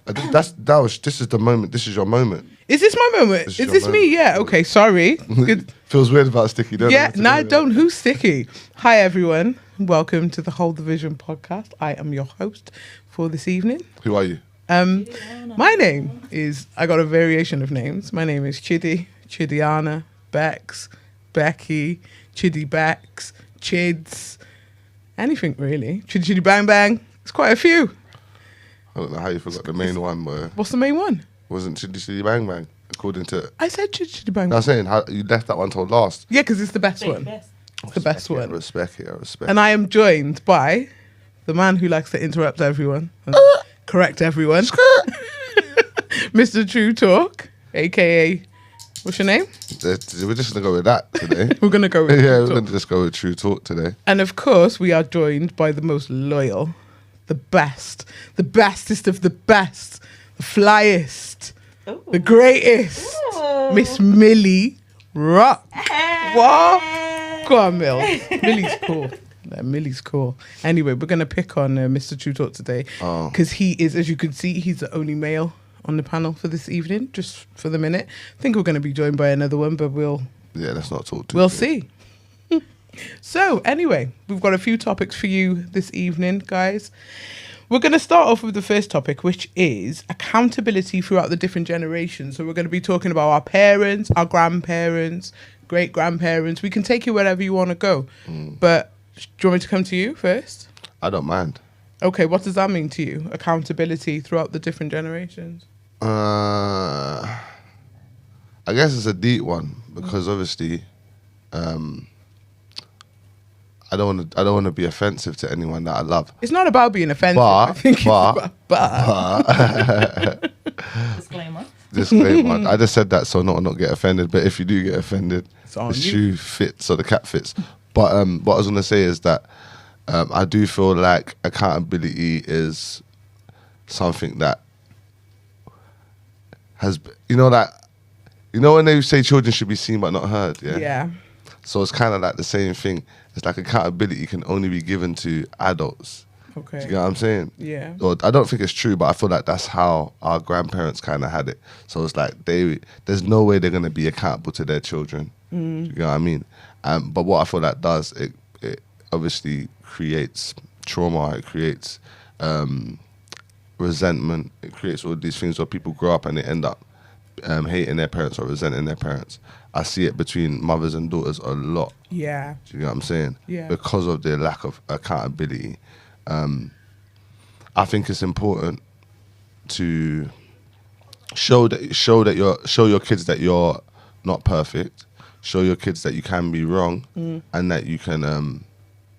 This is the moment. This is your moment. Is this my moment? Is this me? Yeah. Okay. Sorry. Good. Feels weird about Sticky. Don't Yeah. No, don't. Who's Sticky? Hi, everyone. Welcome to the Hold the Vision podcast. I am your host for this evening. Who are you? My name is. I got a variation of names. My name is Chiddy, Chidiana, Bex, Becky, Chiddy Bex, Chidzz. Anything really. Chiddy Bang Bang. It's quite a few. I don't know how you forgot the main one, but What's the main one? wasn't Chiddy Bang Bang according to. I said Chiddy Bang I Bang. was saying how you left that one till last. Yeah, because it's the best one. It's the best one. I respect it. I respect. And I am joined by the man who likes to interrupt everyone and correct everyone, Mr. Truuu Talk, aka what's your name? We're just gonna go with that today. We're gonna go with Yeah, Truuu we're Talk. gonna just go with Truuu Talk today. And of course, we are joined by the most loyal, the best, the bestest of the best, the flyest, the greatest, Miss Millie Rock. What? Go on, Mill. Millie's cool. Millie's cool. Anyway, we're going to pick on Mr. Truuu Talk today because he is, as you can see, he's the only male on the panel for this evening, just for the minute. I think we're going to be joined by another one, but Yeah, let's not talk too. we'll see. So, anyway, we've got a few topics for you this evening, guys. We're going to start off with the first topic, which is accountability throughout the different generations. So we're going to be talking about our parents, our grandparents, great-grandparents. We can take you wherever you want to go. But do you want me to come to you first? I don't mind. Okay, what does that mean to you? Accountability throughout the different generations? I guess it's a deep one because obviously, I don't want to be offensive to anyone that I love. It's not about being offensive. I think it's about. Disclaimer. I just said that so not get offended. But if you do get offended, on the you. shoe fits or the cap fits. But what I was gonna say is that I do feel like accountability is something that has, when they say children should be seen but not heard. Yeah. So it's kind of like the same thing. It's like accountability can only be given to adults. Okay. Do you get what I'm saying? Yeah. Or I don't think it's true, but I feel like that's how our grandparents kind of had it. So it's like there's no way they're going to be accountable to their children. Do you get what I mean? But what I feel like does, it obviously creates trauma. It creates resentment. It creates all these things where people grow up and they end up hating their parents or resenting their parents. I see it between mothers and daughters a lot. Yeah. Do you know what I'm saying? Yeah. Because of their lack of accountability. I think it's important to show your kids that you're not perfect. Show your kids that you can be wrong and that you can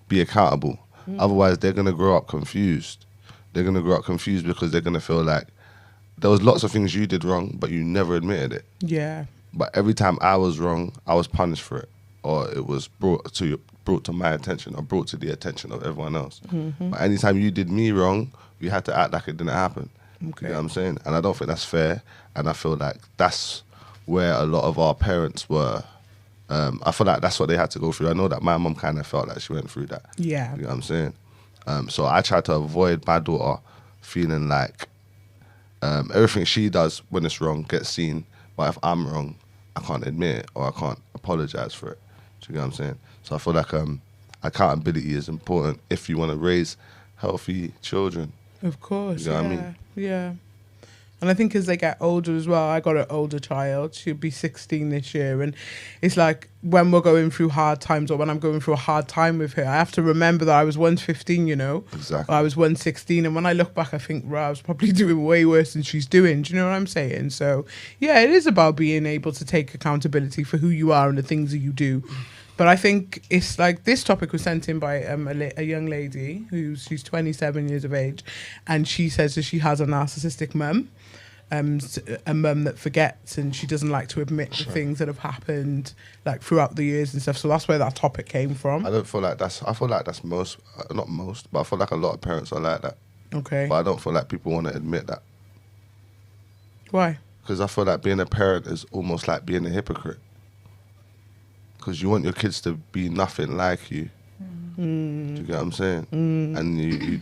be accountable. Otherwise, they're gonna grow up confused. They're gonna grow up confused because they're gonna feel like there was lots of things you did wrong, but you never admitted it. Yeah. But every time I was wrong, I was punished for it, or it was brought to my attention or brought to the attention of everyone else. But anytime you did me wrong, we had to act like it didn't happen. Okay. You know what I'm saying? And I don't think that's fair. And I feel like that's where a lot of our parents were. I feel like that's what they had to go through. I know that my mum kind of felt like she went through that. Yeah. You know what I'm saying? So I try to avoid my daughter feeling like everything she does when it's wrong gets seen. But if I'm wrong, I can't admit it or I can't apologize for it. Do you get what I'm saying? So I feel like accountability is important if you want to raise healthy children. Of course. You know yeah. what I mean? Yeah. And I think as they get older as well, I got an older child. She'll be 16 this year. And it's like when we're going through hard times or when I'm going through a hard time with her, I have to remember that I was once 15, Exactly. I was once 16. And when I look back, I think, I was probably doing way worse than she's doing. Do you know what I'm saying? So, yeah, it is about being able to take accountability for who you are and the things that you do. But I think it's like this topic was sent in by a young lady she's 27 years of age. And she says that she has a narcissistic mum. A mum that forgets and she doesn't like to admit the things that have happened like throughout the years and stuff. So that's where that topic came from. I feel like that's most, not most, but I feel like a lot of parents are like that. Okay. But I don't feel like people want to admit that. Why? Because I feel like being a parent is almost like being a hypocrite. Because you want your kids to be nothing like you. Do you get what I'm saying? And you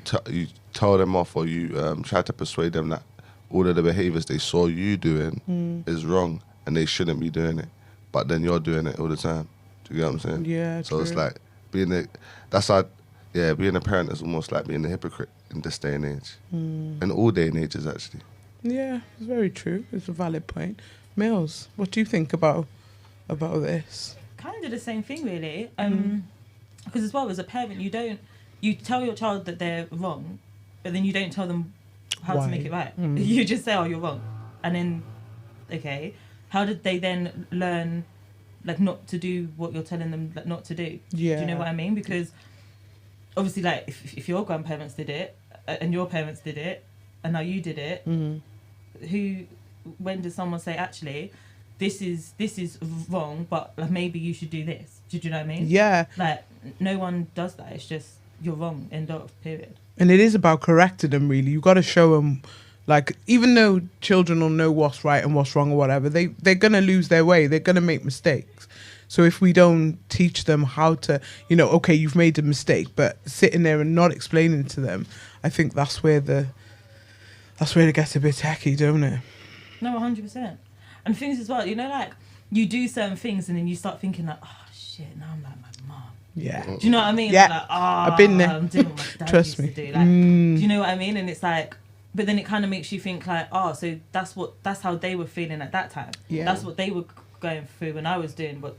tell them off or you try to persuade them that all of the behaviors they saw you doing is wrong and they shouldn't be doing it, but then you're doing it all the time. Do you get what I'm saying? Yeah, so it's true. like being a parent is almost like being a hypocrite in this day and age, and all day and ages actually. Yeah, it's very true. It's a valid point. Mills, what do you think about this? Kind of the same thing, really. Because as well as a parent, you tell your child that they're wrong, but then you don't tell them how Why? to make it right. You just say, "Oh, you're wrong," and then, okay, how did they then learn, like, not to do what you're telling them like, not to do? Yeah. Do you know what I mean? Because obviously, like, if your grandparents did it and your parents did it, and now you did it, when does someone say, actually, this is wrong, but like, maybe you should do this? Do you know what I mean? Yeah. Like, no one does that. It's just, you're wrong, end of, period. And it is about correcting them, really. You got to show them, like, even though children will know what's right and what's wrong or whatever, they're going to lose their way. They're going to make mistakes. So if we don't teach them how to, you know, okay, you've made a mistake, but sitting there and not explaining it to them, I think that's where it gets a bit tacky, don't it? No, 100%. And things as well, you know, like, you do certain things and then you start thinking like, oh, shit, now I'm like my mum. Yeah. Do you know what I mean? Yeah. Like, I've been there. I'm doing what my dad Trust used me. to do. Like, do you know what I mean? And it's like, but then it kind of makes you think like, oh, so that's how they were feeling at that time. Yeah. That's what they were going through when I was doing what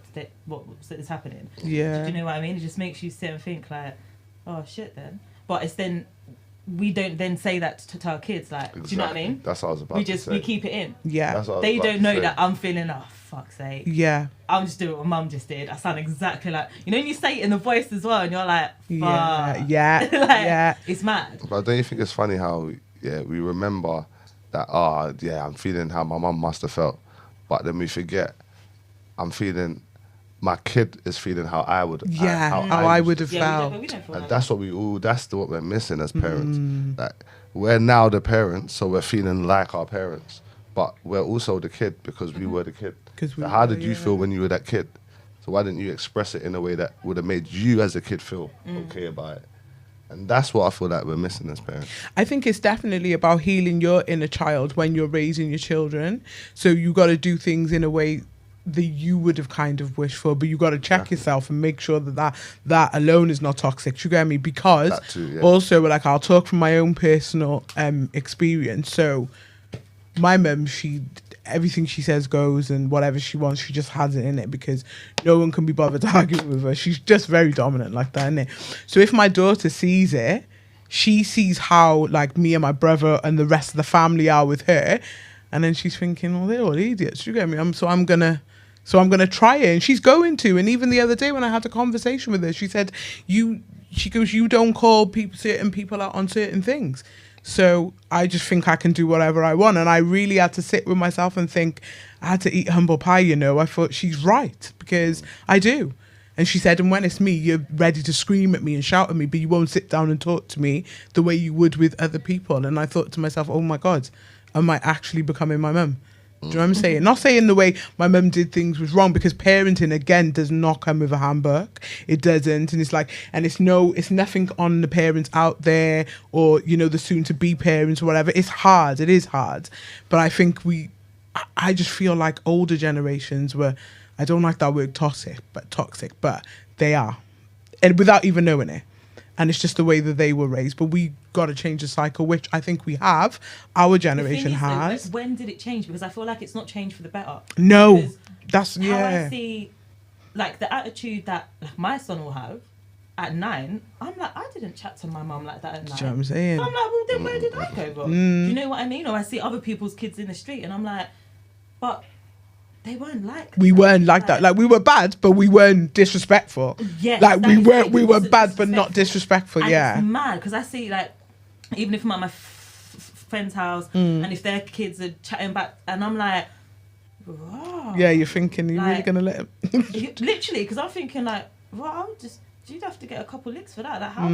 was happening. Yeah. Do you know what I mean? It just makes you sit and think like, oh shit then. But it's then, we don't then say that to our kids, like, Exactly. do you know what I mean? That's what I was about to say. We keep it in. Yeah. That's what I was They about don't to know say. that I'm feeling, oh, fuck's sake. Yeah. I'm just doing what my mum just did. I sound exactly like, you know, when you say it in the voice as well and you're like, fuck. Yeah. Yeah. Like, Yeah. it's mad. But don't you think it's funny how we remember that I'm feeling how my mum must have felt, but then we forget I'm feeling, my kid is feeling how I would. Yeah. How I would have felt. We don't feel And like that's what what we're missing as parents. Like, we're now the parents, so we're feeling like our parents, but we're also the kid because we were the kid. So how did you feel when you were that kid? So why didn't you express it in a way that would have made you as a kid feel okay about it? And that's what I feel like we're missing as parents. I think it's definitely about healing your inner child when you're raising your children. So you got to do things in a way that you would have kind of wished for, but you got to check yourself and make sure that alone is not toxic. You get me? Because That too, yeah. also, like, I'll talk from my own personal experience. So my mum, everything she says goes, and whatever she wants, she just has it in it because no one can be bothered to argue with her. She's just very dominant like that, innit? So if my daughter sees it, she sees how, like, me and my brother and the rest of the family are with her, and then she's thinking, well, they're all idiots. You get me? So I'm gonna try it, and she's going to. And even the other day when I had a conversation with her, she said, she goes, you don't call certain people out on certain things. So I just think I can do whatever I want. And I really had to sit with myself and think, I had to eat humble pie, you know. I thought, she's right, because I do. And she said, and when it's me, you're ready to scream at me and shout at me, but you won't sit down and talk to me the way you would with other people. And I thought to myself, oh my God, am I actually becoming my mum? Do you know what I'm saying? Not saying the way my mum did things was wrong, because parenting, again, does not come with a handbook. It doesn't. And it's like, and it's nothing on the parents out there, or, you know, the soon to be parents or whatever. It's hard. It is hard. But I think I just feel like older generations were, I don't like that word toxic, but they are. And without even knowing it. And it's just the way that they were raised. But we got to change the cycle, which I think we have. Our generation has. Though, when did it change? Because I feel like it's not changed for the better. No, Because that's, how yeah. I see, like, the attitude that, like, my son will have at 9, I'm like, I didn't chat to my mum like that at 9. Do you know what I'm saying? So I'm like, well, then where did I go wrong? Do you know what I mean? Or I see other people's kids in the street and I'm like, but they weren't like that. We weren't like that. Like, we were bad, but we weren't disrespectful. Yes, Like, we were wasn't bad, but not disrespectful. And Yeah. it's mad, because I see, like, even if I'm at my friend's house and if their kids are chatting back, and I'm like, wow. Yeah, you're thinking, you're really Like, going to let him? Literally, because I'm thinking, like, well, I'll just you'd have to get a couple licks for that. Like how?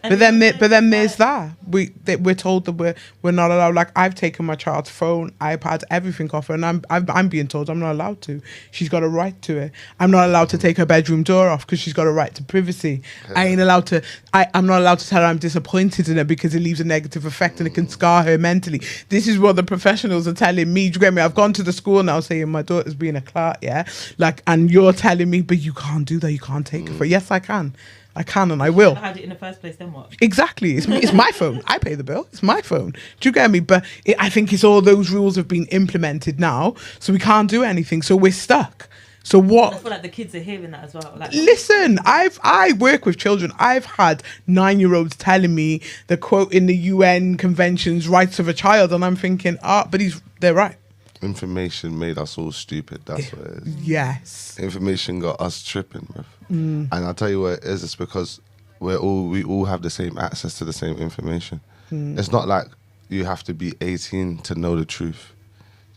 But then there's that we're told that we're not allowed. Like I've taken my child's phone, iPad, everything off her, and I'm being told I'm not allowed to. She's got a right to it. I'm not allowed to take her bedroom door off because she's got a right to privacy. I ain't allowed to. I'm not allowed to tell her I'm disappointed in her because it leaves a negative effect and it can scar her mentally. This is what the professionals are telling me. Do you get me? I've gone to the school now saying my daughter's being a clerk, yeah, like, and you're telling me, but you can't do that. You can't take her for. Yes, I can. I can and I will. I had it in the first place, then what? Exactly. It's my phone. I pay the bill. It's my phone. Do you get me? But I think it's all those rules have been implemented now, so we can't do anything. So we're stuck. So what? I feel like the kids are hearing that as well. Like, listen, I work with children. I've had 9-year-olds telling me the quote in the UN conventions, rights of a child, and I'm thinking, but they're right. Information made us all stupid. That's what it is. Yes. Information got us tripping, bruv. And I'll tell you what it is. It's because we all have the same access to the same information. It's not like you have to be 18 to know the truth.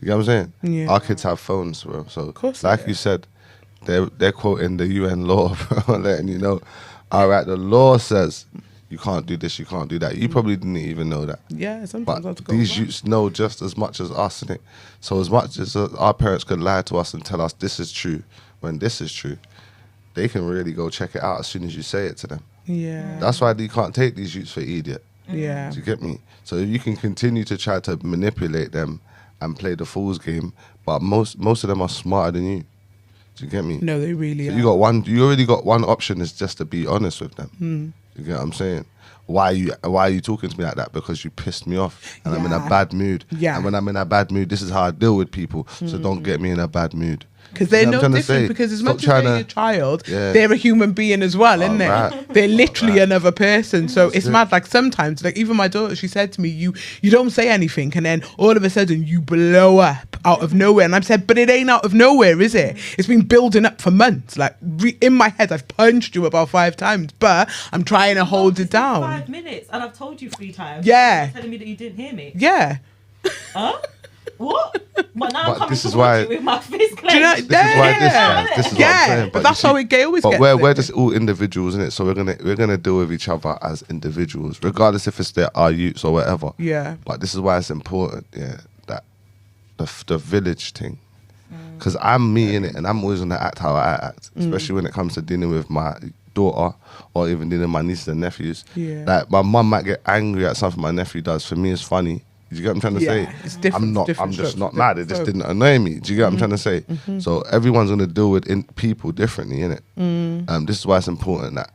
You get what I'm saying? Yeah. Our kids have phones, bro. So, of course, like you said, they're quoting the UN law, bro, letting you know, all right, the law says you can't do this, you can't do that. You probably didn't even know that. Yeah, sometimes I have to But go these back. youths know just as much as us, innit? So as much as our parents could lie to us and tell us this is true, when this is true, they can really go check it out as soon as you say it to them. Yeah. That's why you can't take these youths for idiot. Yeah. Do you get me? So if you can continue to try to manipulate them and play the fool's game, but most of them are smarter than you. Do you get me? No, they really So are. you already got one option is just to be honest with them. You get what I'm saying? Why are you talking to me like that? Because you pissed me off and I'm in a Yeah. bad mood. Yeah. And when I'm in a bad mood, this is how I deal with people. So don't get me in a bad mood. Because they're You know what no I'm trying to different. say? Because as Stop much as trying they're to- your child, Yeah. they're a human being as well, isn't they? Alright. They're literally Alright. another person. So it's it. mad. Like sometimes, like even my daughter, she said to me, "You don't say anything, and then all of a sudden you blow up out of nowhere." And I've said, "But it ain't out of nowhere, is it? It's been building up for months. Like in my head, I've punched you about 5 times, but I'm trying to hold it down." 5 minutes, and I've told you 3 times. Yeah. You're telling me that you didn't hear me. Yeah. Huh? What? But now But I'm coming this is towards why- you with my fist clenched. Do you know? This is why this Yeah. is what Yeah, I'm saying. but you that's how it always But gets we're there. just all individuals, innit? So we're gonna deal with each other as individuals, regardless if it's our youths or whatever. Yeah. But this is why it's important, yeah, that the village thing. Because I'm me in it, and I'm always gonna act how I act, especially when it comes to dealing with my daughter or even dealing with my nieces and nephews. Yeah. Like my mum might get angry at something my nephew does. For me, it's funny. Do you get what I'm trying to Yeah, say? it's different, I'm not. different I'm just strokes, not mad. It just different didn't annoy me. Do you get what I'm trying to say? So everyone's gonna deal with people differently, innit? This is why it's important that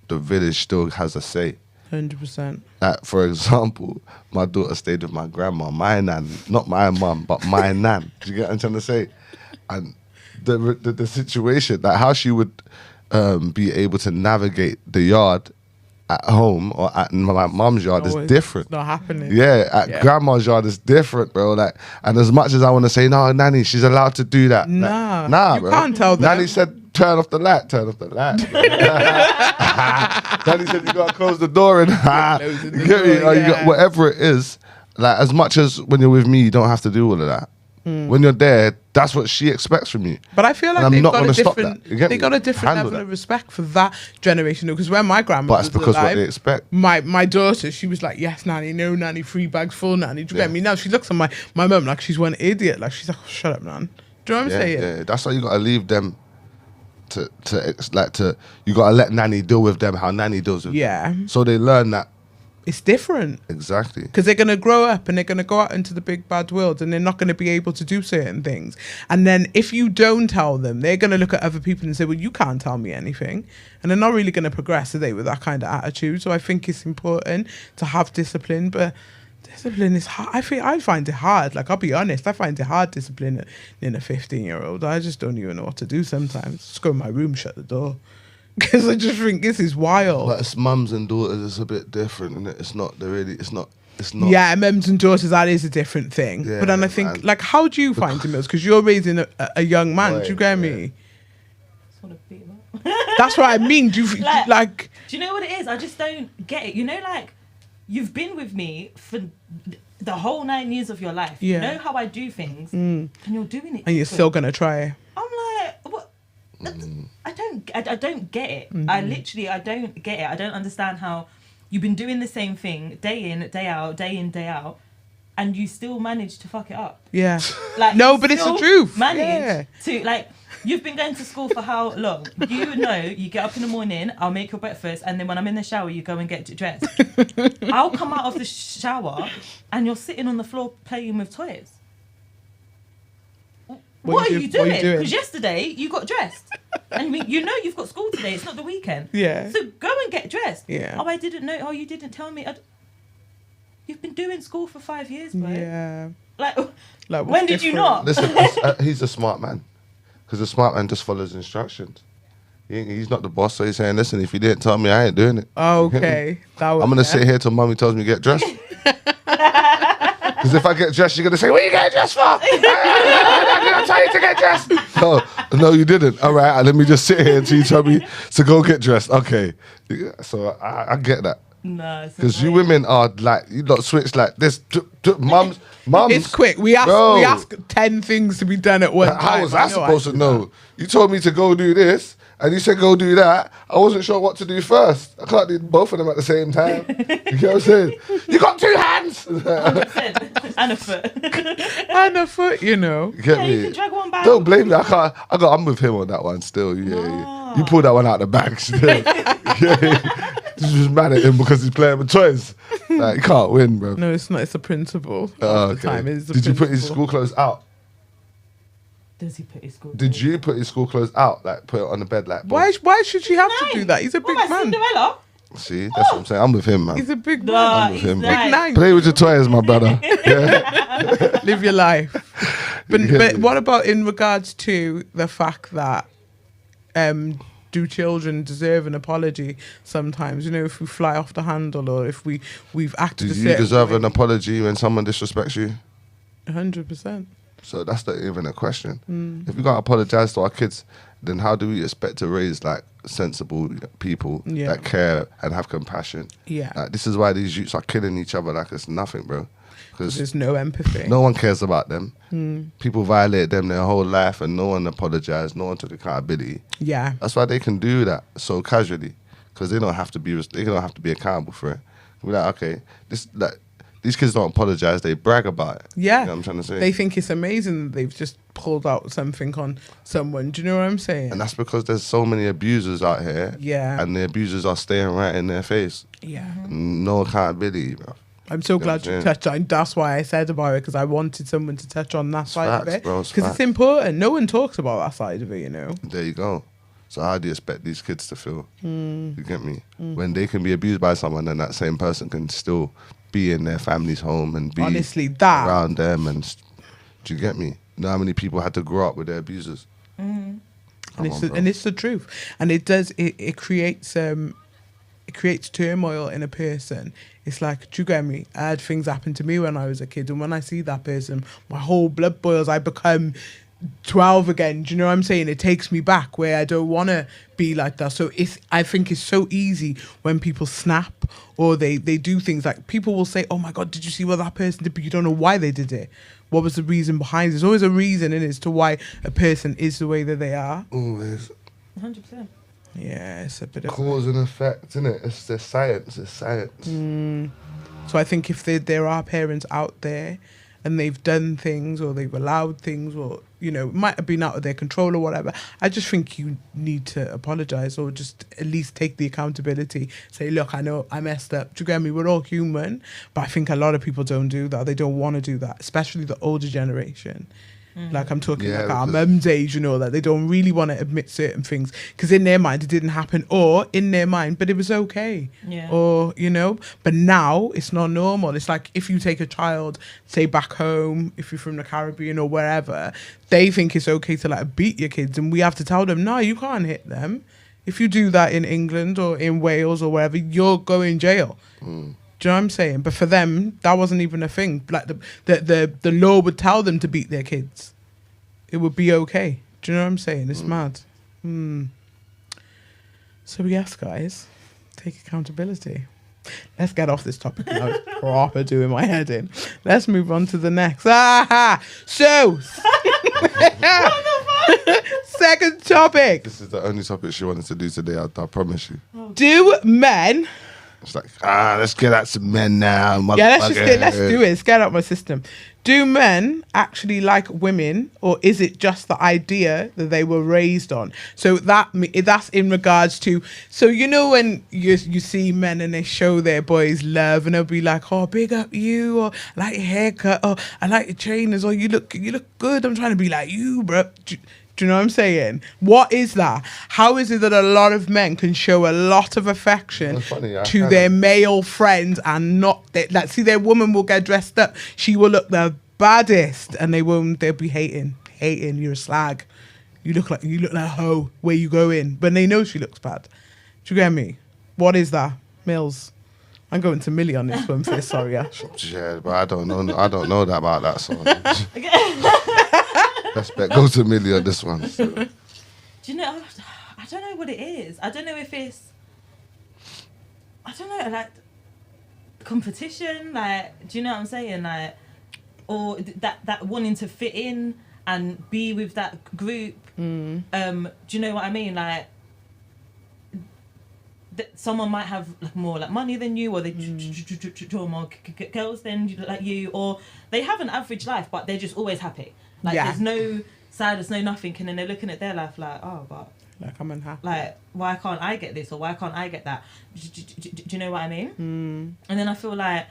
the village still has a say. 100%. For example, my daughter stayed with my grandma, my nan, not my mum, but my nan. Do you get what I'm trying to say? And the situation, like how she would be able to navigate the yard at home or at my mum's yard is No, it's different. not happening. Yeah, at Yeah. grandma's yard is different, bro. Like, and as much as I want to say, no, nanny, she's allowed to do that. Nah, like, nah, you bro. can't tell them. Nanny said, turn off the light, turn off the light. Nanny said, you gotta close the door and Closing the you get me? door, Or you got yeah. whatever it is. Like, as much as when you're with me, you don't have to do all of that. When you're there, that's what she expects from you. But I feel like And I'm they've not got a gonna stop different, that. You get they me? got a different Handle level that. of respect for that generation. Because when my grandma But it's was because alive, what they expect. my daughter, she was like, yes, nanny, no nanny, 3 bags full nanny. Do you Yeah. get me? Now she looks at my mum like she's one idiot. Like she's like, oh, shut up, man. Do you know what I'm saying? Yeah, that's why you gotta leave them to you gotta let nanny deal with them how nanny deals with Yeah. them. So they learn that It's different. exactly. Because they're going to grow up and they're going to go out into the big bad world and they're not going to be able to do certain things. And then if you don't tell them, they're going to look at other people and say, well, you can't tell me anything. And they're not really going to progress, are they, with that kind of attitude. So I think it's important to have discipline, but discipline is hard. I find it hard. Like, I'll be honest, I find it hard disciplining a 15-year-old. I just don't even know what to do sometimes. Just go in my room, shut the door. Because I just think this is wild. But it's mums and daughters, it's a bit different, and it's not it's not Yeah, mums and daughters, that is a different thing. Yeah, but then I think, man. like, how do you find him? Because you're raising a young man. Do you get me? Just want to beat him up. That's what I mean. Do you like? Do you know what it is? I just don't get it. You know, like, you've been with me for the whole 9 years of your life. Yeah. You know how I do things, and you're doing it. And you're still gonna try. I'm like, what? I don't get it. I don't get it. I don't understand how you've been doing the same thing day in, day out, and you still manage to fuck it up. Yeah. Like, no, but it's the truth. Manage to, like, you've been going to school for how long? You know, you get up in the morning, I'll make your breakfast, and then when I'm in the shower, you go and get dressed. I'll come out of the shower, and you're sitting on the floor playing with toys. What are you doing? Because yesterday you got dressed. And you know you've got school today. It's not the weekend. Yeah. So go and get dressed. Yeah. Oh, I didn't know. Oh, you didn't tell me. You've been doing school for 5 years, bro. Yeah. Like when did you not? Listen, he's a smart man. Because the smart man just follows instructions. He's not the boss, so he's saying, listen, if you didn't tell me, I ain't doing it. Okay. I'm going to sit here till mommy tells me to get dressed. Because if I get dressed, you're going to say, what are you getting dressed for? I didn't tell you to get dressed. No, you didn't. All right, let me just sit here until you tell me to go get dressed. Okay. So I get that. No. Because you women are like, you lot switch like this. Mums. It's quick. We ask 10 things to be done at one time. How was I supposed to know? You told me to go do this, and you said go do that. I wasn't sure what to do first. I can't do both of them at the same time. You know what I'm saying? You got 2 hands! 100%. And a foot. And a foot, you know. You get me? You can drag one back. Don't blame me. I'm with him on that one still. Yeah. You pulled that one out of the bag still. Yeah. Just mad at him because he's playing with toys. Like, you can't win, bro. No, it's not. It's a principle. Okay. Time. Did you put his school clothes out? Does he put his school clothes? Did you put his school clothes out? Like, put it on the bed? Like, why should she have to do that? He's a big man. Cinderella? See, that's what I'm saying. I'm with him, man. He's a big man. I'm with him, Big nine. Play with your toys, my brother. Yeah. Live your life. But what about in regards to the fact that do children deserve an apology sometimes? You know, if we fly off the handle or if we've acted Do a you certain deserve way. an apology when someone disrespects you? 100%. So that's not even a question. If we can't apologize to our kids, then how do we expect to raise like sensible people that care and have compassion? Yeah. Like, this is why these youths are killing each other like it's nothing, bro. Because There's no empathy. no one cares about them. People violate them their whole life and no one apologized. No one took accountability. Yeah. That's why they can do that so casually, because they don't have to be accountable for it. We're like, okay, these kids don't apologize. They brag about it. Yeah. You know what I'm trying to say? They think it's amazing that they've just pulled out something on someone. Do you know what I'm saying? And that's because there's so many abusers out here. Yeah. And the abusers are staying right in their face. Yeah. No accountability, bro. I'm so glad you touched on. That's why I said about it, because I wanted someone to touch on that side of it. Because it's important. No one talks about that side of it, you know. There you go. So how do you expect these kids to feel? You get me? When they can be abused by someone and that same person can still be in their family's home and be around them, and do you get me? You know how many people had to grow up with their abusers? And it's the truth. And it does. It creates turmoil in a person. It's like, do you get me? I had things happen to me when I was a kid, and when I see that person, my whole blood boils. I become 12 again. Do you know what I'm saying? It takes me back where I don't want to be like that. So I think it's so easy when people snap or they do things like, people will say, oh my God, did you see what that person did? But you don't know why they did it. What was the reason behind it? There's always a reason in it as to why a person is the way that they are. Always. 100%. Yeah, it's a bit of cause and effect, isn't it? It's the science. It's science. So I think if there are parents out there and they've done things or they've allowed things, or, you know, it might have been out of their control or whatever, I just think you need to apologise or just at least take the accountability. Say, look, I know I messed up. Do you get me? We're all human. But I think a lot of people don't do that. They don't want to do that, especially the older generation. Like I'm talking like our mum's age, you know, that they don't really want to admit certain things because in their mind it didn't happen, or in their mind, but it was okay. Yeah. Or, you know, but now it's not normal. It's like if you take a child, say back home, if you're from the Caribbean or wherever, they think it's okay to like beat your kids, and we have to tell them, no, you can't hit them. If you do that in England or in Wales or wherever, you're going to jail. Do you know what I'm saying? But for them, that wasn't even a thing. Like the law would tell them to beat their kids. It would be okay. Do you know what I'm saying? It's mad. So yes, guys, take accountability. Let's get off this topic now. It's proper doing my head in. Let's move on to the next. So. Second topic. This is the only topic she wanted to do today. I promise you. Do men... It's like, let's get at some men now. Yeah, let's do it. Let's get out my system. Do men actually like women, or is it just the idea that they were raised on? So that's in regards to, so you know when you see men and they show their boys love and they'll be like, oh, big up you, or I like your haircut, or I like your trainers, or you look good. I'm trying to be like you, bro. Do you know what I'm saying? What is that? How is it that a lot of men can show a lot of affection to their male friends and not... Like, see, their woman will get dressed up. She will look the baddest and they'll be hating. You're a slag. You look like a hoe. Where you going? But they know she looks bad. Do you get me? What is that? Mills. I'm going to Millie on this one first, sorry. Yeah, but I don't know that about that song. Let's go to Millie on this one. So. Do you know, I don't know what it is. I don't know if it's, I don't know, like, competition, like, do you know what I'm saying? Like, or that wanting to fit in and be with that group. Do you know what I mean? Like, someone might have like more like money than you, or they draw more girls than like you, or they have an average life, but they're just always happy. Like, there's no sadness, no nothing, and then they're looking at their life like, oh, but like, I'm unhappy. Like, why can't I get this, or why can't I get that? Do you know what I mean? And then I feel like,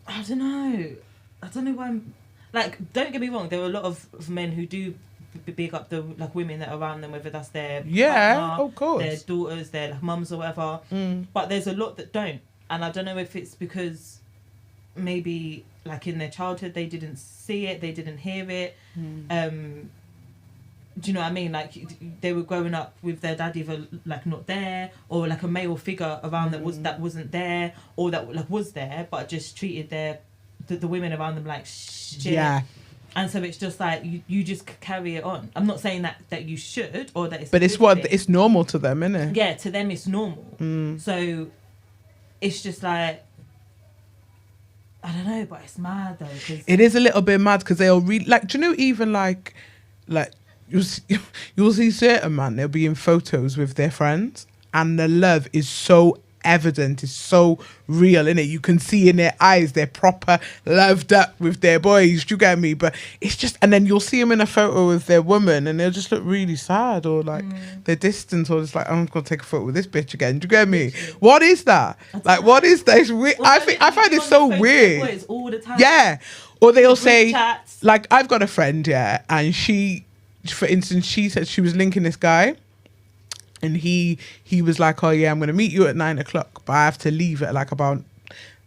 I don't know why I'm, like, don't get me wrong, there are a lot of men who do big up the like women that are around them, whether that's their partner, of course, their daughters, their like, mums or whatever. But there's a lot that don't, and I don't know if it's because maybe like in their childhood they didn't see it, they didn't hear it. Do you know what I mean? Like, they were growing up with their dad either like not there, or like a male figure around that wasn't there, or that like was there but just treated the women around them like shit. Yeah. And so it's just like you just carry it on. I'm not saying that you should, or that it's, but it's normal to them, isn't it? Yeah, to them it's normal. So it's just like, I don't know, but it's mad though. Cause it is a little bit mad because they'll read, like, do you know, even like you'll see certain man, they'll be in photos with their friends and the love is so evident, is so real, innit? You can see in their eyes they're proper loved up with their boys. Do you get me? But it's just, and then you'll see them in a photo with their woman and they'll just look really sad, or like they're distant, or just like, I'm gonna take a photo with this bitch again. Do you get me? What is that? Like, what is that? It's weird. I find it so weird. All the time. Yeah. Or they'll say, chats. like, I've got a friend, and she, for instance, she said she was linking this guy. And he was like, oh, yeah, I'm going to meet you at 9 o'clock, but I have to leave at like about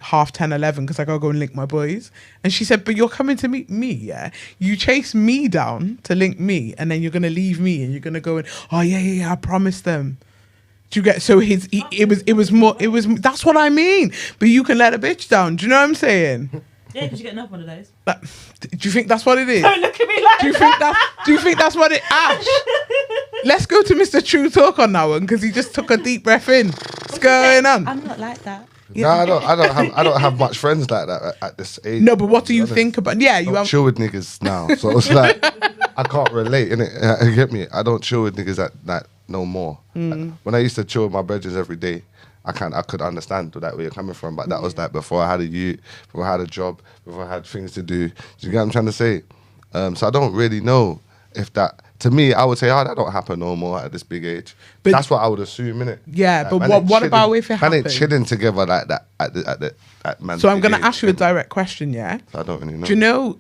10:30, 11, because I got to go and link my boys. And she said, but you're coming to meet me, yeah? You chase me down to link me, and then you're going to leave me, and you're going to go and, oh, yeah, I promised them. Do you get, so it was more, that's what I mean. But you can let a bitch down. Do you know what I'm saying? Yeah, because you get enough one of those. Like, do you think that's what it is? Don't look at me like Do you think that's what it... Ash, let's go to Mr. Truuu Talk on that one, because he just took a deep breath in. What's going on? I'm not like that. No, I don't have much friends like that at this age. No, but what do you think about... Yeah, you have... chill with niggas now. So it's like, I can't relate, innit? You get me? I don't chill with niggas that no more. When I used to chill with my brothers every day, I could understand where you're coming from, but that was like before I had a youth, before I had a job, before I had things to do. Do you get what I'm trying to say? So I don't really know if that, to me, I would say, that don't happen no more at this big age. But that's what I would assume, innit? Yeah, like, but what about if it happens? Man ain't chilling together like that at man's So I'm going to age, ask you a direct question, yeah? I don't really know. Do you know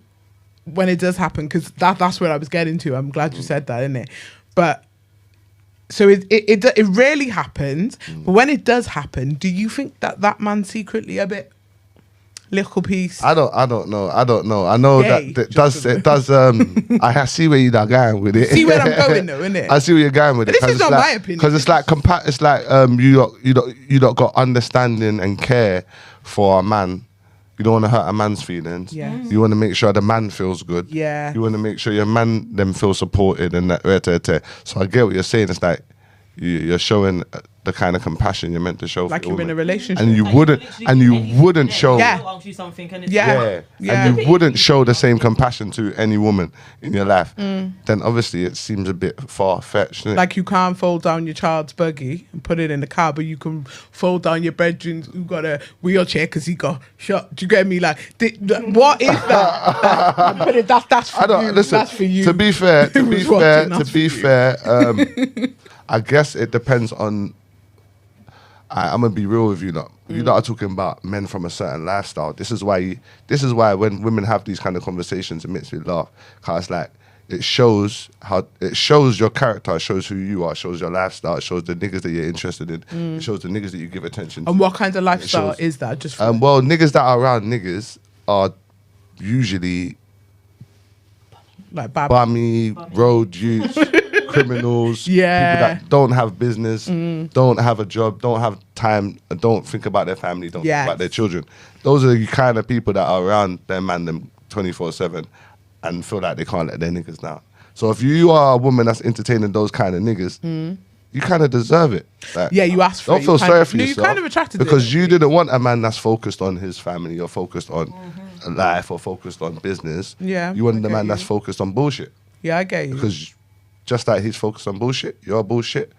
when it does happen? Because that's where I was getting to. I'm glad you said that, innit? But... So it rarely happens, but when it does happen, do you think that man's secretly a bit little piece? I don't know. I know Gay. that it does. I see where you're going with it. See where I'm going though, innit? I see where you're going with but it. This is not my opinion. Because it's like you don't got understanding and care for a man. You don't want to hurt a man's feelings. Yeah. You want to make sure the man feels good. Yeah. You want to make sure your man them feel supported and that. So I get what you're saying. It's like you're showing the kind of compassion you're meant to show. Like for you're in a women. relationship. And you Like, wouldn't, literally and do you anything wouldn't today. show. Yeah. They'll ask you something and it's Yeah. like, Yeah. And you wouldn't show the same compassion to any woman in your life, then obviously it seems a bit far-fetched. Like you can't fold down your child's buggy and put it in the car, but you can fold down your bedroom who got a wheelchair because he got shot. Do you get me? Like, what is that? Put it, that's for I don't you. listen. That's for you. To be fair, Who's watching, that's for you. I guess it depends on. I'm gonna be real with you, lot. You lot are talking about men from a certain lifestyle. This is why when women have these kind of conversations, it makes me laugh. Cause it's like it shows your character, it shows who you are, it shows your lifestyle, it shows the niggas that you're interested in, it shows the niggas that you give attention to. And what kind of lifestyle shows- is that? Just for Well, niggas that are around niggas are usually like bad. bummy, road youths, criminals, Yeah. people that don't have business, don't have a job, don't have time, don't think about their family, don't Yes. think about their children. Those are the kind of people that are around them 24/7 and feel like they can't let their niggas down. So if you are a woman that's entertaining those kind of niggas, you kind of deserve it. Like, Yeah, you asked for don't it. feel You kind sorry of- for no, yourself. you kind of attracted it. because you didn't want a man that's focused on his family or focused on life or focused on business. Yeah, you wanted I a get man you. that's focused on bullshit. Yeah, I get you. Because just like he's focused on bullshit, you're bullshit,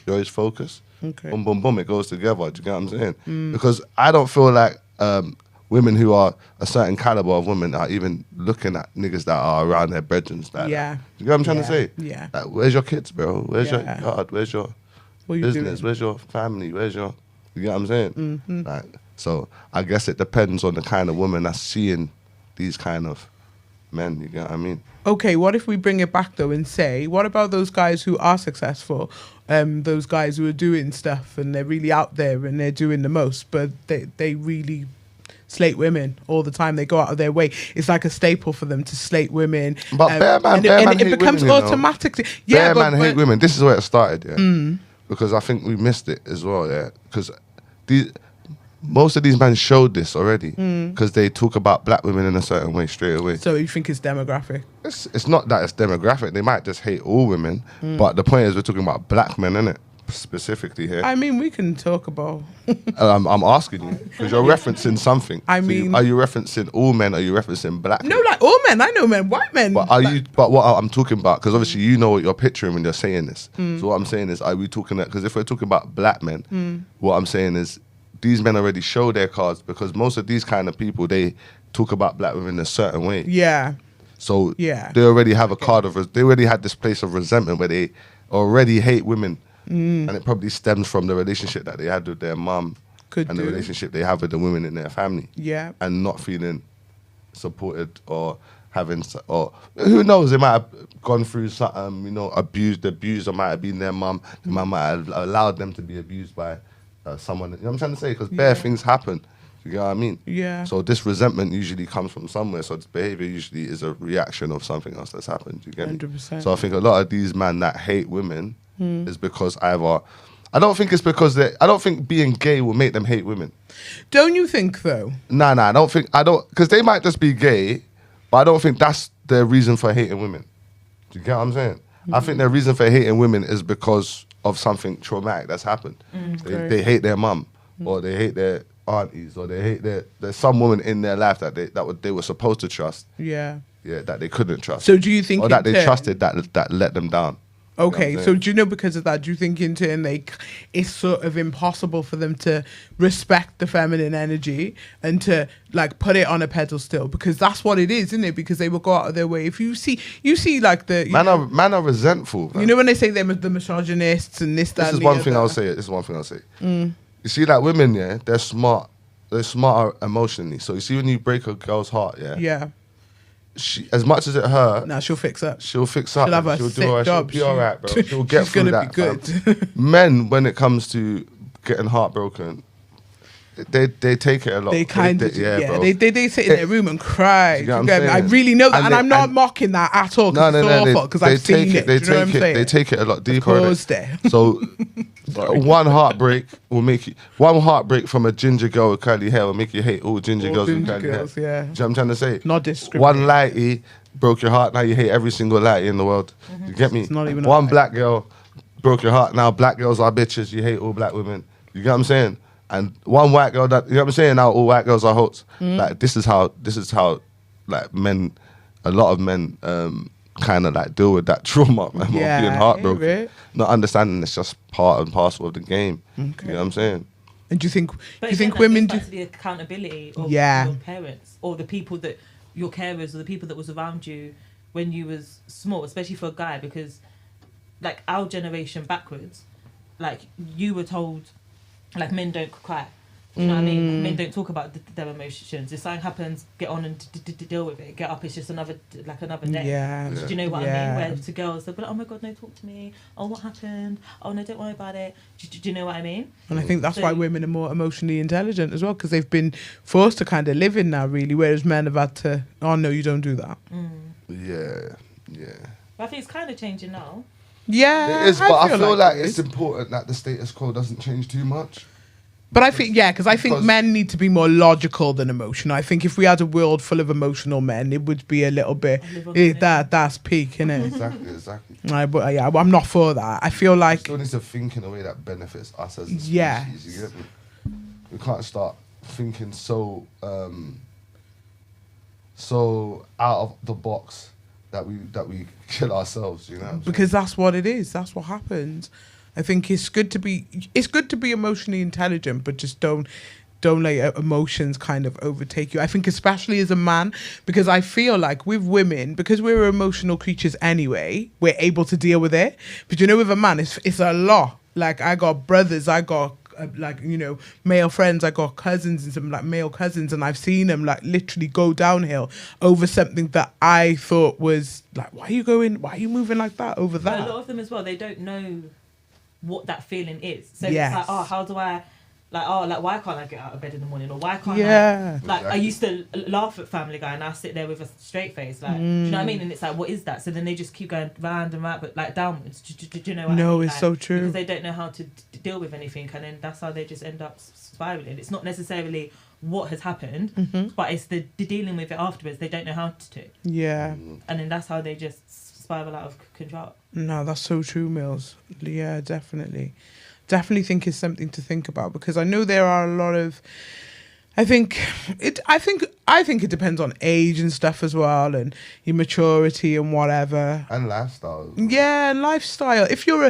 you're his focus. Okay. Boom, boom, boom, it goes together. Do you get what I'm saying? Because I don't feel like women who are a certain caliber of women are even looking at niggas that are around their bedrooms. Like Yeah. that. You get what I'm trying to Yeah. say? Yeah. Like, where's your kids, bro? Where's your Yeah. yard? Where's your What you business? doing? Where's your family? Where's your... You get what I'm saying? Mm-hmm. Like, so I guess it depends on the kind of woman that's seeing these kind of men. You get what I mean? Okay, what if we bring it back though and say, what about those guys who are successful? Those guys who are doing stuff and they're really out there and they're doing the most, but they really slate women all the time. They go out of their way. It's like a staple for them to slate women. But bare man it hate becomes women, you know. automatically. Yeah, but man hate women. This is where it started, yeah. Because I think we missed it as well, yeah. Because most of these men showed this already. Because they talk about black women in a certain way straight away. So you think it's demographic? It's not that it's demographic. They might just hate all women. But the point is we're talking about black men, innit? Specifically here. I mean, we can talk about. I'm asking you because you're referencing something. I mean- are you referencing all men? Are you referencing black men? No, like all men. I know men, white men. But are you? But what I'm talking about, because obviously you know what you're picturing when you're saying this. So what I'm saying is, are we talking that? Because if we're talking about black men, what I'm saying is, these men already show their cards because most of these kind of people they talk about black women in a certain way. Yeah. So Yeah. they already have a card of. They already had this place of resentment where they already hate women, and it probably stems from the relationship that they had with their mum Could and do. the relationship they have with the women in their family. Yeah. And not feeling supported or having, or who knows, they might have gone through something, abused. The abuser might have been their mum. The mum might have allowed them to be abused by someone. You know what I'm trying to say? Because bare things happen. You get what I mean? Yeah. So this resentment usually comes from somewhere. So this behavior usually is a reaction of something else that's happened. You get me? 100%. So I think a lot of these men that hate women is because either, I don't think it's because I don't think being gay will make them hate women. Don't you think though? Nah, because they might just be gay, but I don't think that's their reason for hating women. Do you get what I'm saying? I think their reason for hating women is because of something traumatic that's happened. They hate their mum, or they hate their aunties, or they hate there's some woman in their life that they were supposed to trust, Yeah. that they couldn't trust. So do you think or that in they turn- trusted that let them down? You know what Okay, I'm so saying? do you know because of that, do you think in turn it's sort of impossible for them to respect the feminine energy and to like put it on a pedestal because that's what it is, isn't it? Because they will go out of their way. If you see like the Man are resentful. Man. you know when they say they're the misogynists and this that. This is and the one thing other. I'll say. This is one thing I'll say. You see, like women, yeah, they're smart. They're smarter emotionally. So you see, when you break a girl's heart, yeah, Yeah, as much as it hurt, now she'll fix up. she'll fix up. She'll have a She'll sick do alright. She'll job. be all right, bro. She'll get she's through gonna that. be good. fam. Men, when it comes to getting heartbroken, they take it a lot. They kind of bro. they sit in their room and cry. You get what I'm get me? I saying? really know that, And and they- I'm not and- mocking that at all. No, Because no, it's no. awful because I've seen it. Do you know what I'm saying? They take it a lot deeper. Of innit? course they. So one heartbreak will make you. One heartbreak from a ginger girl with curly hair will make you hate all ginger All girls with ginger curly girls, hair. yeah. Do you know what I'm trying to say? Not discriminate. One lighty broke your heart. Now you hate every single lighty in the world. You get me? It's not even a One light. black girl broke your heart. Now black girls are bitches. You hate all black women. You get what I'm saying? And one white girl that, you know what I'm saying? Now all white girls are hoes. Like this is how like men, a lot of men kind of like deal with that trauma, man, of being heartbroken. Not understanding it's just part and parcel of the game. Okay. You know what I'm saying? And do you think women do? To the accountability of Yeah. your parents or the people that your carers or the people that was around you when you was small, especially for a guy, because like our generation backwards, like you were told, like men don't cry. You know what I mean? Men don't talk about their emotions. If something happens, get on and deal with it. Get up. It's just another day. Yeah. Do you know what I mean? Where to girls, they'll be like, oh my God, no, talk to me. Oh, what happened? Oh no, don't worry about it. Do you know what I mean? And I think that's why women are more emotionally intelligent as well, because they've been forced to kind of live in that, really, whereas men have had to, oh no, you don't do that. Yeah. But I think it's kind of changing now. Yeah. It is, but I feel like it it's is. important that the status quo doesn't change too much. But I think, because I think men need to be more logical than emotional. I think if we had a world full of emotional men, it would be a little bit, that's peak, innit? Exactly. But yeah, I'm not for that. I feel like... Still needs to think in a way that benefits us as a species. Yeah. You get me? We can't start thinking so out of the box that we kill ourselves, you know? Because that's what it is. That's what happens. I think it's good to be emotionally intelligent, but just don't let emotions kind of overtake you. I think especially as a man, because I feel like with women, because we're emotional creatures anyway, we're able to deal with it. But you know, with a man, it's a lot. Like I got brothers, I got male friends, I got cousins and some like male cousins, and I've seen them like literally go downhill over something that I thought was like, why are you moving like that over that? But a lot of them as well, they don't know what that feeling is. So Yes. it's like, how do I, why can't I get out of bed in the morning? Or why can't I used to laugh at Family Guy and I sit there with a straight face. Like, do you know what I mean? And it's like, what is that? So then they just keep going round and round, but like downwards. Do you know what I mean? No, it's so true. Because they don't know how to deal with anything. And then that's how they just end up spiraling. It's not necessarily what has happened, but it's the dealing with it afterwards. They don't know how to. Yeah. And then that's how they just spiral out of control. No, that's so true, Mills. Yeah, definitely. Definitely think it's something to think about, because I know there are a lot of... I think it depends on age and stuff as well, and your maturity and whatever. And lifestyle. Yeah, lifestyle. If you're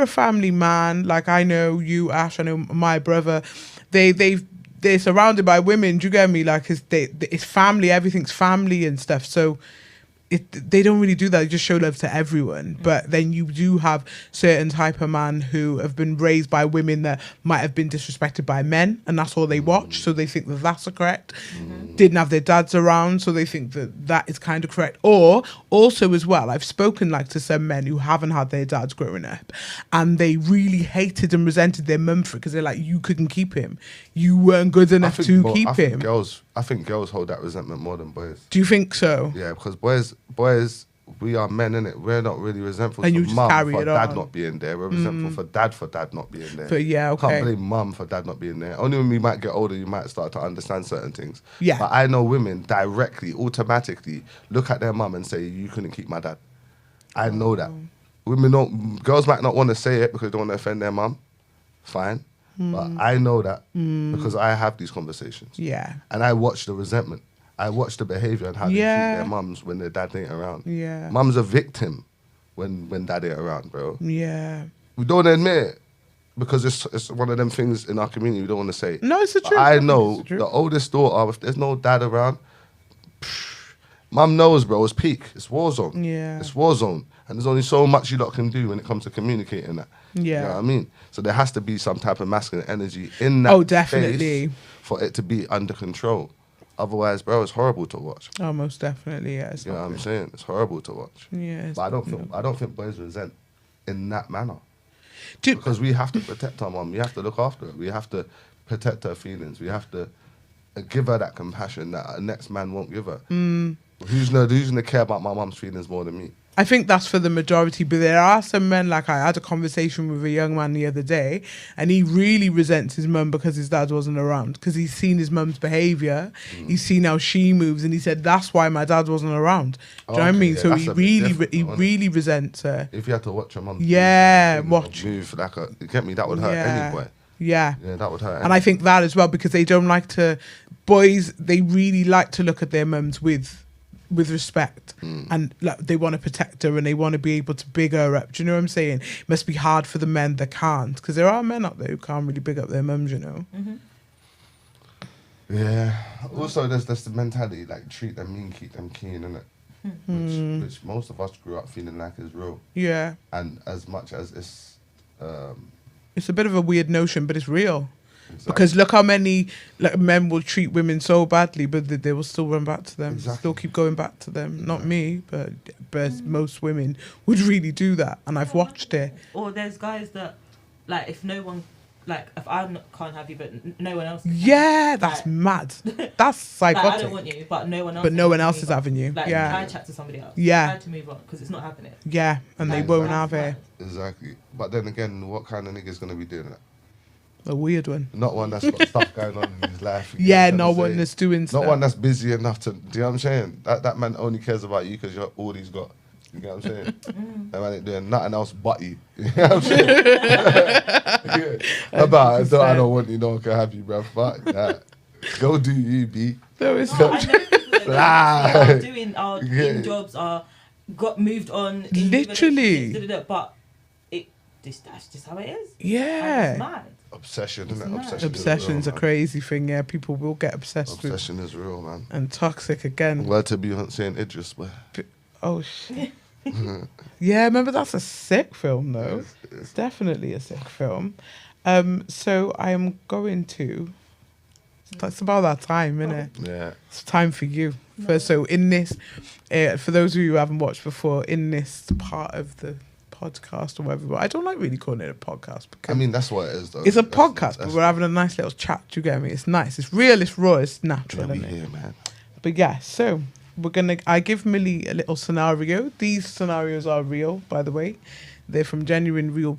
a family man, like I know you, Ash, I know my brother, they're surrounded by women, do you get me? Like it's family, everything's family and stuff. So they don't really do that. They just show love to everyone. But then you do have certain type of man who have been raised by women that might have been disrespected by men, and that's all they watch. So they think that that's correct. Didn't have their dads around, so they think that is kind of correct. Or also as well, I've spoken like to some men who haven't had their dads growing up, and they really hated and resented their mum for it, because they're like, you couldn't keep him. You weren't good enough to keep him. I think girls hold that resentment more than boys. Do you think so? Yeah, because boys, we are men, innit? We're not really resentful And for you just mum carry for it dad on. not being there. We're resentful for dad not being there. But yeah, okay. Can't blame mum for dad not being there. Only when we might get older, you might start to understand certain things. Yeah. But I know women directly, automatically look at their mum and say, you couldn't keep my dad. I know that. Girls might not want to say it because they don't want to offend their mum. Fine. But I know that because I have these conversations. Yeah. And I watch the resentment. I watch the behaviour and how they treat Yeah. their mums when their dad ain't around. Yeah. Mum's a victim when dad ain't around, bro. Yeah. We don't admit it because it's one of them things in our community we don't want to say. No, it's the But truth. I It's know the truth. the oldest daughter, if there's no dad around, mum knows, bro, it's peak. It's war zone. Yeah. It's war zone. And there's only so much you lot can do when it comes to communicating that. Yeah. You know what I mean? So there has to be some type of masculine energy in that Oh, definitely. space for it to be under control. Otherwise, bro, it's horrible to watch. Oh, most definitely, yeah. It's You know not what I'm good. saying? It's horrible to watch. Yeah. But I don't think boys resent in that manner. Do- Because we have to protect our mum. We have to look after her. We have to protect her feelings. We have to give her that compassion that a next man won't give her. Who's gonna care about my mum's feelings more than me? I think that's for the majority, but there are some men, like I had a conversation with a young man the other day, and he really resents his mum because his dad wasn't around, because he's seen his mum's behaviour, he's seen how she moves, and he said, that's why my dad wasn't around. Do you know what I mean? yeah, So that's he a bit different, really resents her. If you had to watch your mum, Watch. move like a, you get me? That would hurt anyway. Yeah, that would hurt. and I think that as well, because they don't like to, boys, they really like to look at their mums with respect, and like they want to protect her and they want to be able to big her up. Do you know what I'm saying? It must be hard for the men that can't, because there are men out there who can't really big up their mums, you know. Yeah. Also, there's the mentality, like, treat them mean, keep them keen, innit? Which most of us grew up feeling like is real. Yeah, And as much as it's it's a bit of a weird notion, but it's real. exactly. Because look how many men will treat women so badly, but they will still run back to them. Exactly. Still keep going back to them. Not me, but most women would really do that, and I've watched it. Or there's guys that, like, if no one, like, if I can't have you, but no one else can. Yeah, that's Like, mad. That's Like, psychotic. I don't want you, but no one else. But no one else move is on. having you. Like, Yeah. try to chat to somebody else. Yeah. Try to move on because it's not happening. Yeah, and they Like, won't that's have it. mad. Exactly. But then again, what kind of nigga's gonna be doing that? A weird one. Not one that's got stuff going on in his life. you Yeah, get what no I'm one saying? that's doing Not stuff. one that's busy enough to. Do you know what I'm saying? That man only cares about you because you're all he's got. You get what I'm saying? That man ain't doing nothing else but you. You know what I'm saying? Yeah. About I don't want you, no one can have you, bro. Fuck that. Go do you, B. No, it's No, not. I know people that are doing, are Yeah. in jobs, are got moved on. in Literally. relationships, but that's just how it is. And Yeah. it's mad. Obsession, It's isn't it? mad. Obsession's a is real, man. crazy thing, yeah. People will get obsessed with. Obsession is real, man. And toxic again. Word to Beyonce and Idris, but Oh, shit. Yeah, remember that's a sick film, though. It's definitely a sick film. So I am going to... That's about that time, isn't it? yeah. It's time for you. So in this, for those of you who haven't watched before, in this part of the podcast or whatever, but I don't like really calling it a podcast because I mean, that's what it is, though. it's a That's- podcast, but that's we're having a nice little chat. Do you get me? It's nice. It's real. It's raw. It's natural. what we Isn't it? here, man. But yeah, so I give Millie a little scenario. These scenarios are real, by the way. They're from genuine, real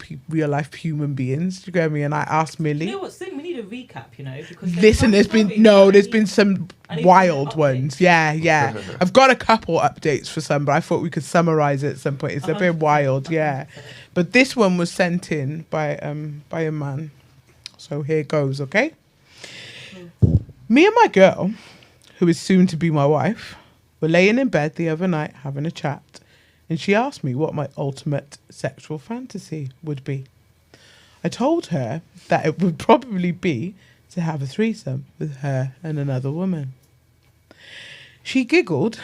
life human beings. Do you get me? And I asked Millie. You know what? Soon we need a recap. You know, because Listen, there's been some I need wild some ones. updates. Yeah. I've got a couple updates for some, but I thought we could summarize it at some point. It's a bit 100%. wild, yeah. But this one was sent in by a man. So here goes, okay? Me and my girl, who is soon to be my wife, were laying in bed the other night having a chat, and she asked me what my ultimate sexual fantasy would be. I told her that it would probably be to have a threesome with her and another woman. She giggled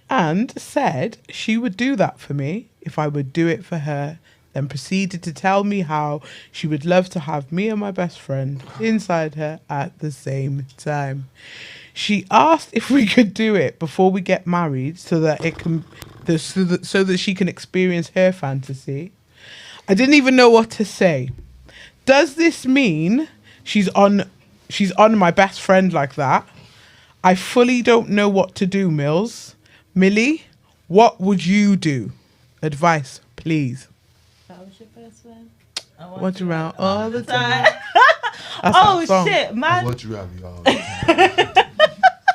and said she would do that for me if I would do it for her, then proceeded to tell me how she would love to have me and my best friend inside her at the same time. She asked if we could do it before we get married so that she can experience her fantasy. I didn't even know what to say. Does this mean she's on my best friend like that? I fully don't know what to do, Millie, what would you do? Advice, please. That was your first one. Want you around all the time. That's that song. shit, man. What you have, y'all?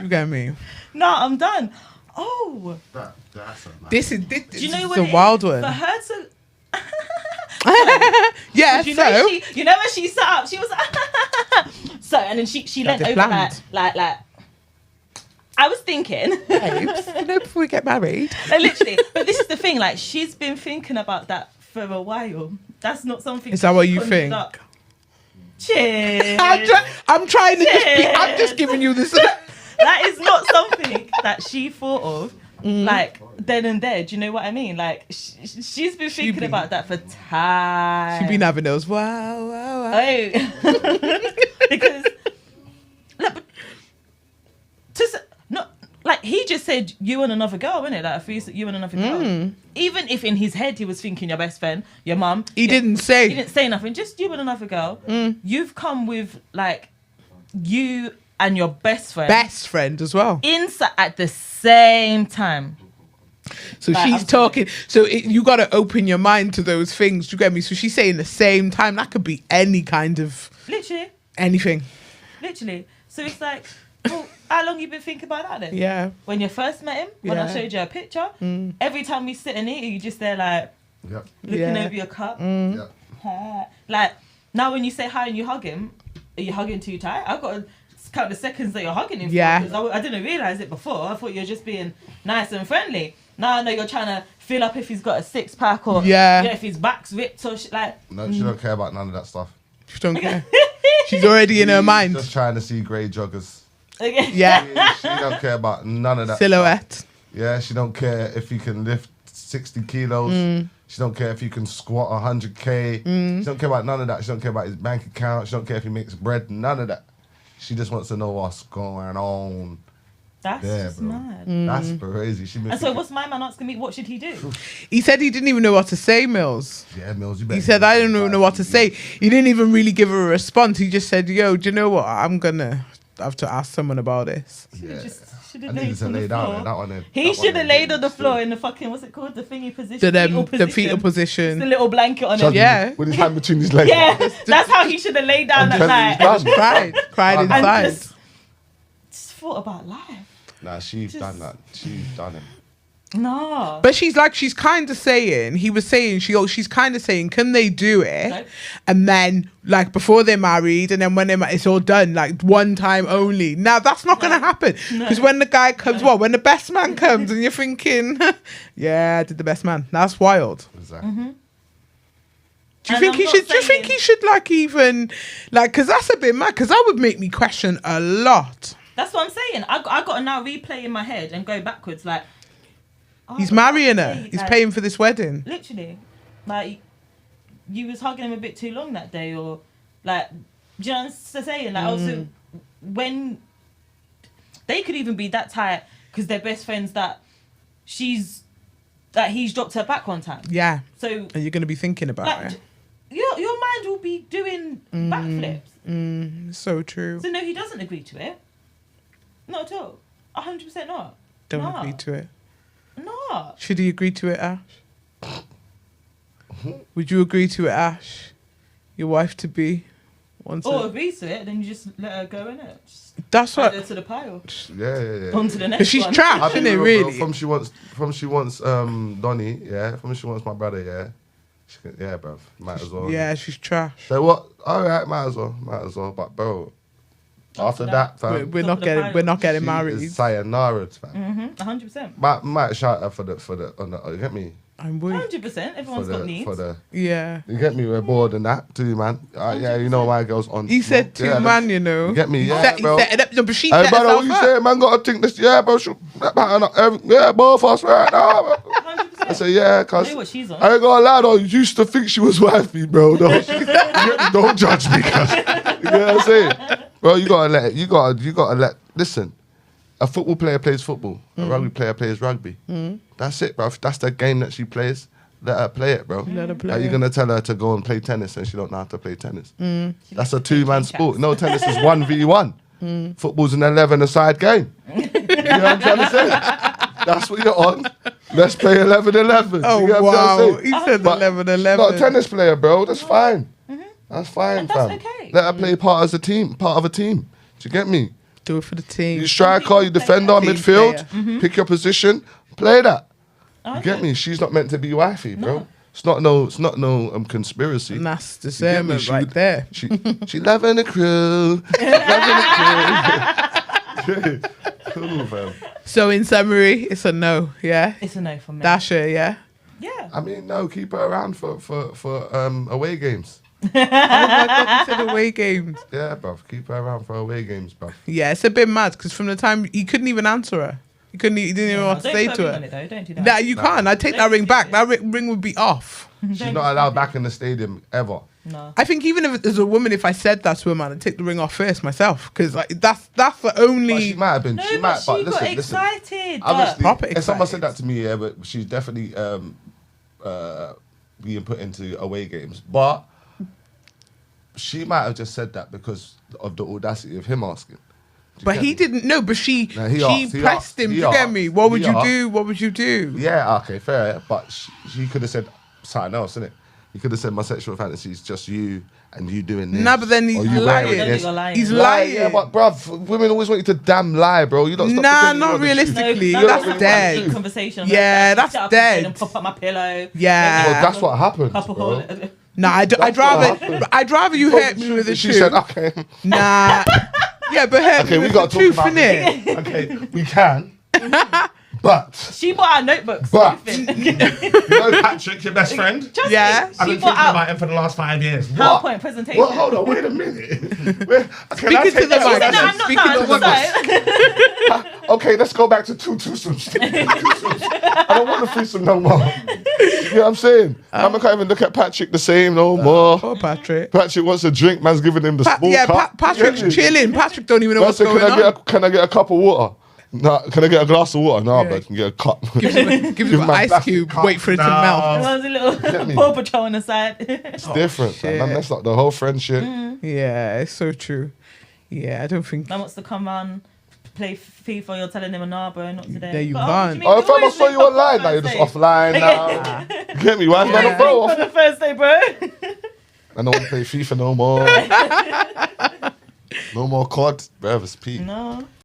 You get me? No, I'm done. Oh, That's a man. This do you know what? a wild one. For her to, Yeah, you so know, when she sat up, she was so, and then she leant it over planned. like. I was thinking, babes, before we get married. like, literally. But this is the thing. Like, she's been thinking about that for a while. That's not something. Is that what you conjured think? up. Cheers. I'm trying to I'm just giving you this. That is not something that she thought of, like, then and there. Do you know what I mean? Like, she's been thinking been- about that for time. She's been having those wow. Oh. Because, look, but not like he just said you and another girl, innit? Like, if you and another girl. Even if in his head he was thinking your best friend, your mum. He didn't say. He didn't say nothing. Just you and another girl. You've come with like you and your best friend Best friend as well. inside at the same time. So Like, she's I'm talking. So you got to open your mind to those things. Do you get me? So she's saying the same time. That could be any kind of Literally. anything. Literally. So it's like, well, how long you been thinking about that then? Yeah. When you first met him, when I Yeah. showed you a picture, every time we sit and eat, you just there like Yep. looking Yeah. over your cup. Yep. Like now when you say hi and you hug him, are you hugging too tight? I've got to count the seconds that you're hugging him Yeah. for, because I didn't realise it before. I thought you were just being nice and friendly. Now I know you're trying to feel up if he's got a six pack or if his back's ripped or like. No, she don't care about none of that stuff. She don't care. She's already in her mind. Just trying to see grey joggers. Okay. Yeah. She don't care about none of that. Silhouette. Yeah, she don't care if you can lift 60 kilos. She don't care if you can squat 100k. She don't care about none of that. She don't care about his bank account. She don't care if he makes bread. None of that. She just wants to know what's going on. That's Yeah, just bro. mad. That's crazy. She been And so thinking- what's my man asking me? What should he do? He said he didn't even know what to say, Mills. Yeah, Mills, you better. He said, I don't know what to say. He didn't even really give her a response. He just said, yo, do you know what? I'm going to have to ask someone about this. Yeah. Should I have needed laid to on lay the down floor. there. That one there. He should have laid on the floor in the fucking, what's it called? The thingy position. The fetal position. The little blanket on it. Chuddy, Yeah. with his hand between his legs. Yeah, that's how he should have laid down I'm that telling night. you, Cried And And inside. just thought about life. Nah, she's done that. She's done it. No. But she's kind of saying, he was saying, she's kind of saying, can they do it? No. And then, like, before they're married, and then when it's all done, like, one time only. Now, that's not going to happen. Because when the guy comes, when the best man comes, and you're thinking, yeah, I did the best man. That's wild. Exactly. Do you And think I'm he not should? Do you think saying- he should like even like? Because that's a bit mad. Because that would make me question a lot. That's what I'm saying. I got to now replay in my head and go backwards. Like, oh, He's marrying her. hey, He's like, paying for this wedding. Literally, like, you was hugging him a bit too long that day, or like, do you know what I'm saying? Like, also, when they could even be that tight because they're best friends that he's dropped her back one time. Yeah, So and you're gonna be thinking about like, it. your mind will be doing backflips. It's so true. So no, he doesn't agree to it. Not at all. 100% not. Don't No. agree to it. No. Should he agree to it, Ash? Would you agree to it, Ash? Your wife to be wants Or it. agree to it, then you just let her go in it. That's Add her what. to the pile. Yeah. On to the next Because she's one. trash, I'll isn't be it? real, bro. Really. From she wants Donnie, yeah. From she wants my brother, yeah. She can, yeah, bro. Might as well. Yeah, she's trash. So what? All right, might as well. But bro, after that, fam, We're Top not of the getting. pile. We're not getting she married. is sayonara, fam. 100%. Might shout her for the you get me? I'm weak. 100%. Everyone's got needs. for the Yeah. you get me? We're bored and that too, man. Yeah, you know my girl's on. He said two yeah, man, you know. You get me? He Yeah, set, bro. He set it up. No, but she Hey, set brother, herself what you up. saying, man? Gotta think this. Yeah, bro. Yeah, both of us right now. Bro. 100%. I said, yeah, I cause know what she's on. I ain't gonna lie though. You used to think she was wifey, bro. Don't judge me, cuz. You know what I'm saying, bro? You gotta let. Listen, a football player plays football. A rugby player plays rugby. That's it, bro. If that's the game that she plays, let her play it, bro. Let her play Are you it. gonna tell her to go and play tennis and she don't know how to play tennis? She That's likes a to play two-man chain sport. chats. No, tennis is 1v1. Football's an 11-a-side game. You know what I'm trying to say? That's what you're on. Let's play 11-11. Oh You get what I'm wow! saying? He said But 11-11. she's not a tennis player, bro. That's fine. That's fine, And that's fam. okay. Let her play part of a team. Do you get me? Do it for the team. You striker, you play defender, Team midfield. player. Pick your position. Play that. You Okay. get me? She's not meant to be wifey, bro. It's not no conspiracy. And that's You get me? discernment She right would- there. She loving the crew. Loving the crew. Cool, fam. So in summary, it's a no. Yeah. It's a no from me. Dasher. Yeah. Yeah. I mean, no, keep her around for away games. Oh my God! You said away games. Yeah, bruv. Keep her around for away games, bruv. Yeah, it's a bit mad because from the time he couldn't even answer her, he didn't even know what to Don't say put to a ring on her. it, though. Don't do that. Nah, you can't. I take that Don't ring do back. it. That ring would be off. She's not allowed back in the stadium ever. No. I think even if there's a woman, if I said that to a man, I'd take the ring off first myself because like that's the only. But she might have been. No, she but might. she But got listen. excited. Obviously, Proper if someone excited. said that to me, yeah, but she's definitely being put into away games. But she might have just said that because of the audacity of him asking. But he didn't know. But she No, he she asked, he pressed asked, him. he Do you get asked, me? What would he you asked. do? What would you do? Yeah, okay, fair. But she could have said something else, innit? You could have said my sexual fantasy is just you and you doing this. Nah, but then he's or you lying. wearing I don't this. think you're lying. He's Lie, lying. yeah, but bruv, women always want you to damn lie, bro. You don't stop Nah, pretending not you want the truth. realistically. No, That's not dead. really conversation. Yeah, Like, that's sit up dead. And pop up my pillow. Yeah. Well, that's what happened, Couple bro. hole. Nah, I'd That's rather what I'd rather you hurt me with the She truth. said, okay. Nah. Yeah, but hurt Okay, me we with got the to truth, talk about innit? this. Okay, we can. But, She bought out notebooks. But- everything. you know Patrick, your best friend? Just Yeah. She I've been bought thinking out about him for the last 5 years. PowerPoint presentation. Well, hold on, wait a minute. Speaking to the She said, mic. no, I'm not Speaking done. to the mic. So- Okay, let's go back to two twosomes. I don't want a threesome no more. You know what I'm saying? I can't even look at Patrick the same no more. Oh, Patrick. Patrick wants a drink, man's giving him the small Yeah, cup. Patrick's You get me? chilling. Patrick don't even know Man what's said, going on. can I get a cup of water? Nah, can I get a glass of water? No, Yeah. but I can get a cup. Gives him an my ice plastic cube. cup. Wait for it to Nah. melt. There was a little me? Paw Patrol on the side. It's different, shit. man. That's like the whole friendship. Yeah, it's so true. Yeah, I don't think. Man wants to come on, play FIFA. You're telling him, nah, bro, not today. There you But, can't. what do mean? Oh, You if I always saw you link up online, on now you're just Thursday. offline now. You get me? Why is man a bro? On the first day, bro. I don't want to play FIFA no more. No more COD. Bruv, it's peak. No.